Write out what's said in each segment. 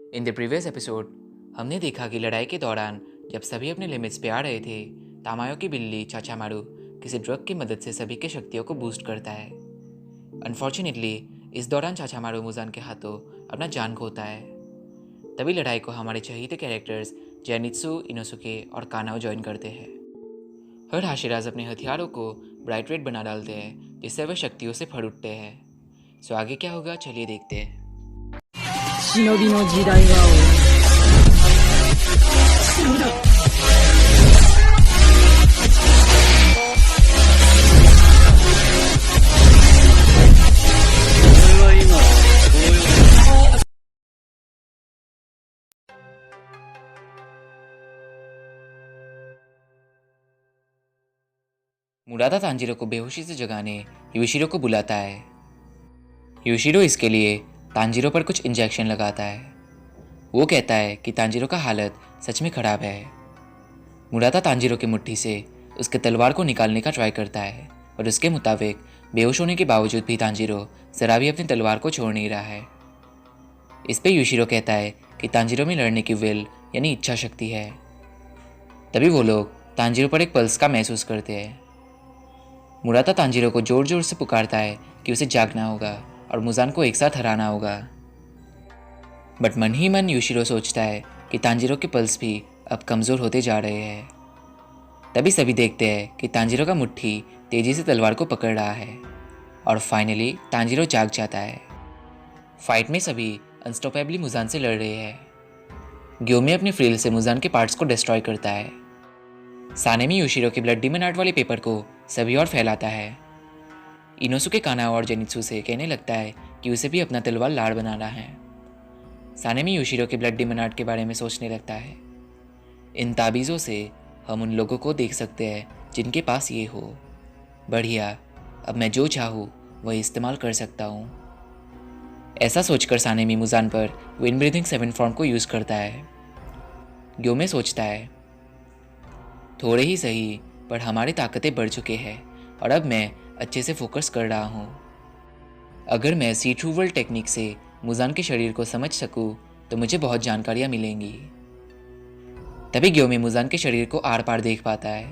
In the previous episode हमने देखा कि लड़ाई के दौरान जब सभी अपने लिमिट्स पे आ रहे थे, तामायो की बिल्ली चाचा मारू किसी ड्रग की मदद से सभी के शक्तियों को बूस्ट करता है। अनफॉर्चुनेटली इस दौरान चाचा मारू मुजान के हाथों अपना जान खोता है। तभी लड़ाई को हमारे चहेते कैरेक्टर्स जेनित्सु, इनोसुके और कानाओ ज्वाइन करते हैं। हर हाशिराज अपने हथियारों को ब्राइट रेड बना डालते हैं, जिससे वह शक्तियों से फट उठते हैं। सो आगे क्या होगा, चलिए देखते हैं। 忍びの時代は終わる。俺は今こういう मुरादा तांजीरो को बेहोशी से जगाने यूशिरो को बुलाता है। यूशिरो इसके लिए तांजीरो पर कुछ इंजेक्शन लगाता है। वो कहता है कि तांजीरो का हालत सच में ख़राब है। मुरादा तांजीरो की मुट्ठी से उसके तलवार को निकालने का ट्राई करता है और उसके मुताबिक बेहोश होने के बावजूद भी तांजीरो ज़रा भी अपनी तलवार को छोड़ नहीं रहा है। इस पे यूशिरो कहता है कि तांजीरो में लड़ने की विल यानी इच्छा शक्ति है। तभी वो लोग तांजीरो पर एक पल्स का महसूस करते हैं। मुरादा तांजीरो को ज़ोर ज़ोर से पुकारता है कि उसे जागना होगा और मुजान को एक साथ हराना होगा। बट मन ही मन यूशिरो सोचता है कि तांजीरो के पल्स भी अब कमज़ोर होते जा रहे हैं। तभी सभी देखते हैं कि तांजीरो का मुट्ठी तेज़ी से तलवार को पकड़ रहा है और फाइनली तांजीरो जाग जाता है। फाइट में सभी अनस्टॉपेबली मुजान से लड़ रहे हैं। ग्योमे अपनी फ्रिल से मुजान के पार्ट्स को डिस्ट्रॉय करता है। सानेमी यूशिरो के ब्लड डीमन आर्ट वाले पेपर को सभी और फैलाता है। इनोसुके कानाओ और जेनित्सु से कहने लगता है कि उसे भी अपना तलवार लाड़ बनाना है। सानेमी यूशिरो के ब्लड डीमन आर्ट के बारे में सोचने लगता है। इन ताबीज़ों से हम उन लोगों को देख सकते हैं जिनके पास ये हो। बढ़िया, अब मैं जो चाहूँ वही इस्तेमाल कर सकता हूँ। ऐसा सोचकर सानेमी मुजान पर विंड ब्रीथिंग 7 फॉर्म को यूज़ करता है। ग्योमे सोचता है, थोड़े ही सही पर हमारी ताकतें बढ़ चुके हैं और अब मैं अच्छे से फोकस कर रहा हूँ। अगर मैं सी थ्रू वर्ल्ड टेक्निक से मुजान के शरीर को समझ सकूँ तो मुझे बहुत जानकारियाँ मिलेंगी। तभी ग्योमे मुजान के शरीर को आर पार देख पाता है।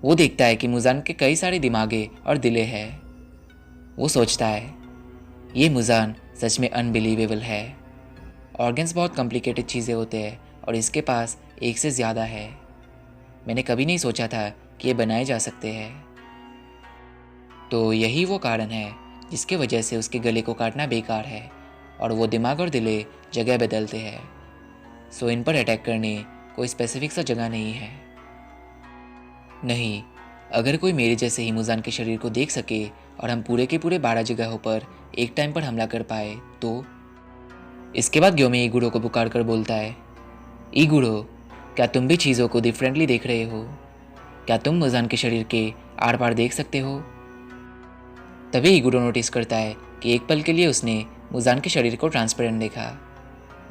वो देखता है कि मुजान के कई सारे दिमागे और दिले हैं। वो सोचता है, ये मुजान सच में अनबिलीवेबल है। ऑर्गन्स बहुत कॉम्प्लिकेटेड चीज़ें होते हैं और इसके पास एक से ज़्यादा है। मैंने कभी नहीं सोचा था कि ये बनाए जा सकते हैं। तो यही वो कारण है जिसके वजह से उसके गले को काटना बेकार है और वो दिमाग और दिले जगह बदलते हैं। सो इन पर अटैक करने कोई स्पेसिफिक सा जगह नहीं है। नहीं, अगर कोई मेरे जैसे ही मुजान के शरीर को देख सके और हम पूरे के पूरे 12 जगहों पर एक टाइम पर हमला कर पाए तो। इसके बाद ग्योमे ईगुरो को पुकार कर बोलता है, ईगुरो, क्या तुम भी चीज़ों को डिफरेंटली देख रहे हो? क्या तुम मुजान के शरीर के आर पार देख सकते हो? तभी ईगुरो नोटिस करता है कि एक पल के लिए उसने मुजान के शरीर को ट्रांसपेरेंट देखा।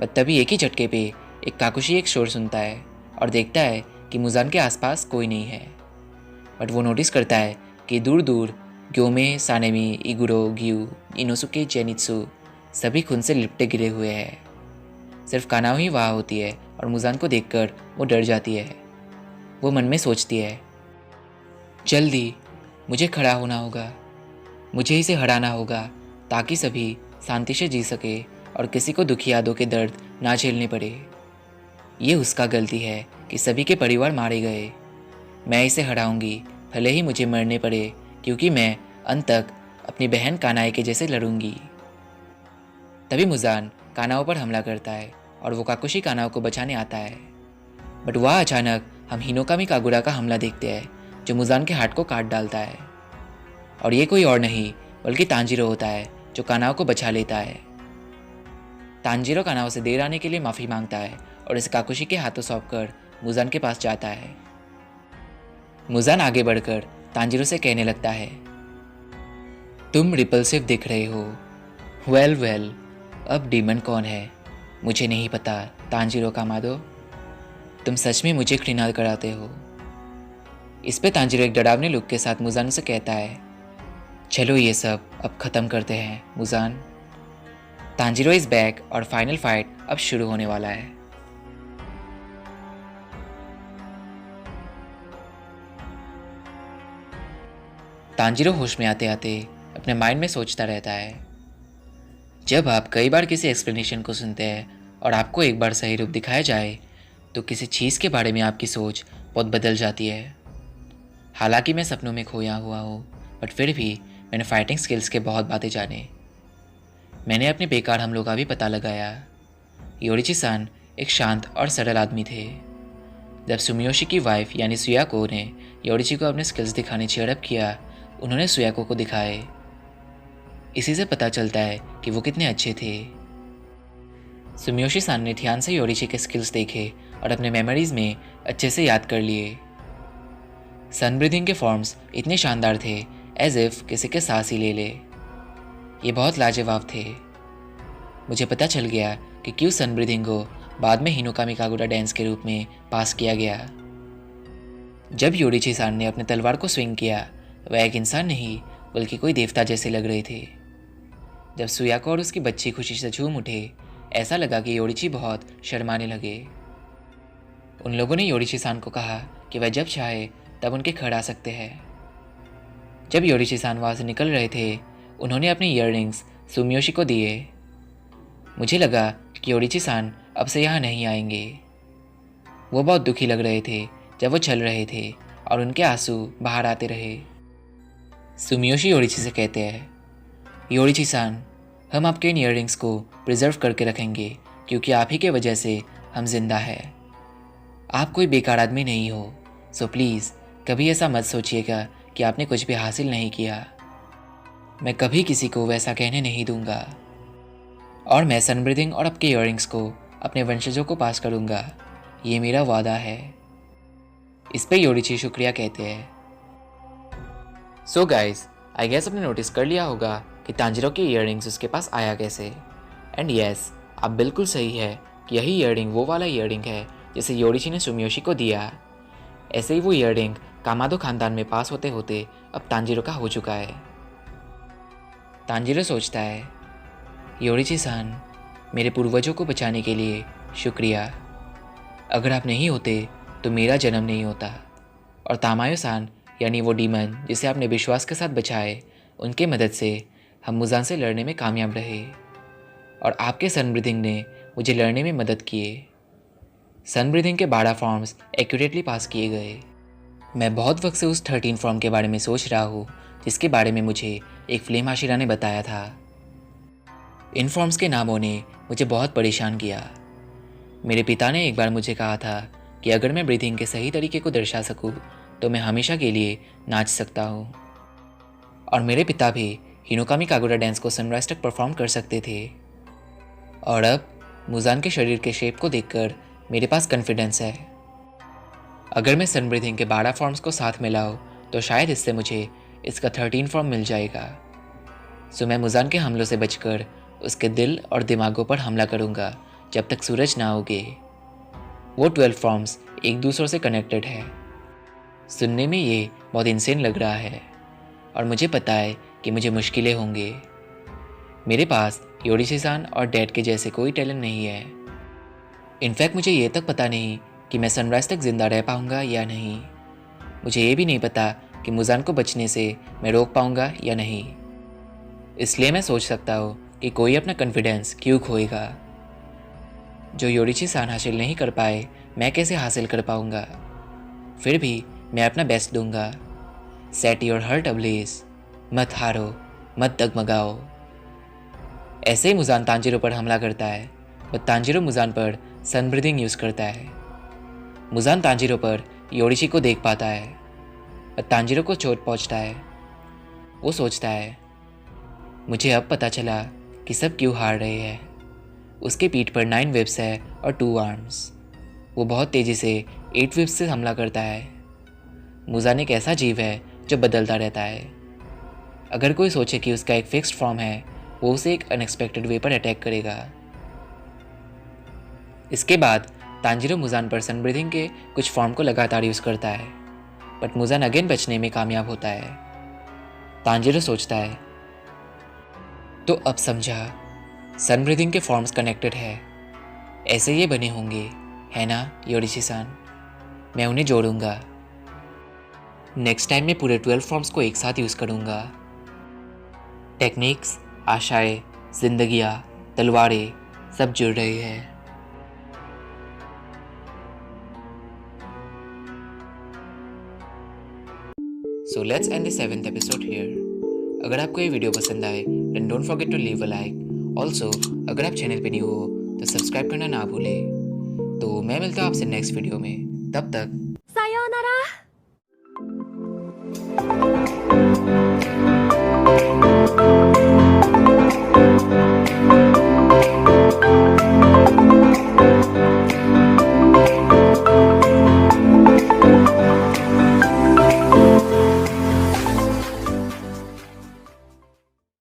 बट तभी एक ही झटके पे एक काकुशी एक शोर सुनता है और देखता है कि मुजान के आसपास कोई नहीं है। बट वो नोटिस करता है कि दूर दूर ग्योमे, सानेमी, ईगुरो, ग्यू, इनोसुके, जेनित्सु सभी खून से लिपटे गिरे हुए हैं। सिर्फ कानाओ ही वहाँ होती है और मुजान को देखकर वो डर जाती है। वो मन में सोचती है, जल्दी मुझे खड़ा होना होगा, मुझे इसे हराना होगा ताकि सभी शांति से जी सके और किसी को दुखी यादों के दर्द ना झेलने पड़े। ये उसका गलती है कि सभी के परिवार मारे गए। मैं इसे हराऊंगी, भले ही मुझे मरने पड़े, क्योंकि मैं अंत तक अपनी बहन कानाए के जैसे लड़ूंगी। तभी मुजान कानाओ पर हमला करता है और वो काकुशी कानाओ को बचाने आता है। बट वह अचानक हम हिनोकामी कागुरा का हमला देखते हैं जो मुजान के हाथ को काट डालता है। और ये कोई और नहीं बल्कि तांजीरो होता है जो कानाओ को बचा लेता है। तांजीरो कानाओ से देर आने के लिए माफ़ी मांगता है और इसे काकुशी के हाथों सौंपकर मुजान के पास जाता है। मुजान आगे बढ़कर तांजीरो से कहने लगता है, तुम रिपल्सिव दिख रहे हो। वेल, अब डीमन कौन है मुझे नहीं पता तांजीरो कामादो, तुम सच में मुझे घृणा कराते हो। इस पे तांजीरो एक डरावने लुक के साथ मुजान से कहता है, चलो ये सब अब ख़त्म करते हैं मुजान। तांजीरो इज बैक और फाइनल फाइट अब शुरू होने वाला है। तांजीरो होश में आते आते अपने माइंड में सोचता रहता है। जब आप कई बार किसी एक्सप्लेनेशन को सुनते हैं और आपको एक बार सही रूप दिखाया जाए तो किसी चीज़ के बारे में आपकी सोच बहुत बदल जाती है। हालांकि मैं सपनों में खोया हुआ हूँ, बट फिर भी मैंने फाइटिंग स्किल्स के बहुत बातें जाने। मैंने अपने बेकार हमलों का भी पता लगाया। योरिची-सान एक शांत और सरल आदमी थे। जब सुमियोशी की वाइफ यानी सुयाको ने योरिची को अपने स्किल्स दिखाने चेयरअप किया, उन्होंने सुयाको को दिखाए। इसी से पता चलता है कि वो कितने अच्छे थे। सुमियोशी-सान ने ध्यान से योरिची के स्किल्स देखे और अपने मेमोरीज में अच्छे से याद कर लिए। सन ब्रीदिंग के फॉर्म्स इतने शानदार थे एज इफ किसी के सांस ही ले ले। ये बहुत लाजवाब थे। मुझे पता चल गया कि क्यों सन ब्रीदिंग को बाद में हिनोकामी कागुरा डांस के रूप में पास किया गया। जब योरिची-सान ने अपने तलवार को स्विंग किया, वह एक इंसान नहीं बल्कि कोई देवता जैसे लग रहे थे। जब सुयाको और उसकी बच्ची खुशी से झूम उठे, ऐसा लगा कि योरिची बहुत शर्माने लगे। उन लोगों ने योरिची-सान को कहा कि वह जब चाहे तब उनके घर आ सकते हैं। जब योरिची-सान वहाँ से निकल रहे थे, उन्होंने अपने ईयररिंग्स सुमियोशी को दिए। मुझे लगा कि योरिची-सान अब से यहाँ नहीं आएंगे। वो बहुत दुखी लग रहे थे जब वो चल रहे थे और उनके आंसू बाहर आते रहे। सुमियोशी योरिची से कहते हैं, योरिची-सान, हम आपके इन ईयररिंग्स को प्रिजर्व करके रखेंगे क्योंकि आप ही के वजह से हम जिंदा हैं। आप कोई बेकार आदमी नहीं हो, सो प्लीज़ कभी ऐसा मत सोचिएगा कि आपने कुछ भी हासिल नहीं किया। मैं कभी किसी को वैसा कहने नहीं दूंगा और मैं सन ब्रीदिंग और आपके ईयररिंग्स को अपने वंशजों को पास करूंगा। ये मेरा वादा है। इस पे योरिची शुक्रिया कहते हैं। सो गाइस, आई गेस आपने नोटिस कर लिया होगा कि तांजीरो की ईयररिंग्स उसके पास आया कैसे। एंड यस, आप बिल्कुल सही है कि यही ईयररिंग वो वाला ईयररिंग है जिसे योरिची ने सुमियोशी को दिया। ऐसे ही वो ईयररिंग कामादो खानदान में पास होते होते अब तांजीरो का हो चुका है। तांजीरो सोचता है, योरिची-सान, मेरे पूर्वजों को बचाने के लिए शुक्रिया। अगर आप नहीं होते तो मेरा जन्म नहीं होता। और तामायो-सान यानी वो डीमन जिसे आपने विश्वास के साथ बचाए, उनके मदद से हम मुजान से लड़ने में कामयाब रहे। और आपके सन ब्रीदिंग ने मुझे लड़ने में मदद किए। सन ब्रीदिंग के 12 फॉर्म्स एक्यूरेटली पास किए गए। मैं बहुत वक्त से उस 13 फॉर्म के बारे में सोच रहा हूँ जिसके बारे में मुझे एक फ्लेम आशिरा ने बताया था। इन फॉर्म्स के नामों ने मुझे बहुत परेशान किया। मेरे पिता ने एक बार मुझे कहा था कि अगर मैं ब्रीथिंग के सही तरीके को दर्शा सकूं तो मैं हमेशा के लिए नाच सकता हूं। और मेरे पिता भी हिनोकामी कागुरा डांस को सनराइज तक परफॉर्म कर सकते थे। और अब मुजान के शरीर के शेप को देखकर मेरे पास कॉन्फिडेंस है। अगर मैं सन ब्रीथिंग के 12 फॉर्म्स को साथ मिलाऊं तो शायद इससे मुझे इसका 13 फॉर्म मिल जाएगा। सो मैं मुजान के हमलों से बचकर उसके दिल और दिमागों पर हमला करूंगा जब तक सूरज ना उगे। वो 12 फॉर्म्स एक दूसरे से कनेक्टेड है। सुनने में ये बहुत इंसेन लग रहा है और मुझे पता है कि मुझे मुश्किलें होंगे। मेरे पास योरिची-सान और डैड के जैसे कोई टैलेंट नहीं है। इनफैक्ट मुझे ये तक पता नहीं कि मैं सनराइज तक जिंदा रह पाऊंगा या नहीं। मुझे ये भी नहीं पता कि मुजान को बचने से मैं रोक पाऊंगा या नहीं। इसलिए मैं सोच सकता हूँ कि कोई अपना कॉन्फिडेंस क्यों खोएगा। जो योरिची-सान हासिल नहीं कर पाए, मैं कैसे हासिल कर पाऊंगा। फिर भी मैं अपना बेस्ट दूंगा। सेट योर हार्ट अब्लेज, मत हारो, मत डगमगाओ। ऐसे ही मुजान तांजीरो पर हमला करता है, बट तांजीरो मुजान पर सन ब्रीदिंग यूज़ करता है। मुजान तांजीरो पर योरिची को देख पाता है, बट तांजीरो को चोट पहुंचता है। वो सोचता है, मुझे अब पता चला कि सब क्यों हार रहे हैं। उसके पीठ पर 9 वेब्स है और 2 आर्म्स। वो बहुत तेज़ी से 8 वेब्स से हमला करता है। मुजान एक ऐसा जीव है जो बदलता रहता है। अगर कोई सोचे कि उसका एक फिक्स्ड फॉर्म है, वो उसे एक अनएक्सपेक्टेड वे पर अटैक करेगा। इसके बाद तांजीरो मुजान पर सन ब्रीथिंग के कुछ फॉर्म को लगातार यूज़ करता है, बट मुजान अगेन बचने में कामयाब होता है। तांजीरो सोचता है, तो अब समझा सन ब्रीदिंग के फॉर्म्स कनेक्टेड है, ऐसे ये बने होंगे, है ना योरिशी-सान? मैं उन्हें जोड़ूंगा। नेक्स्ट टाइम मैं पूरे 12 फॉर्म्स को एक साथ यूज़ करूंगा। टेक्निक्स, आशाएं, जिंदगियां, तलवारें सब जुड़ रही है। So let's end the 7th episode here. अगर आपको ये वीडियो पसंद आए then don't forget to leave a like. Also अगर आप चैनल पे न्यू हो तो सब्सक्राइब करना ना भूलें। तो मैं मिलता हूँ आपसे नेक्स्ट वीडियो में, तब तकさようなら。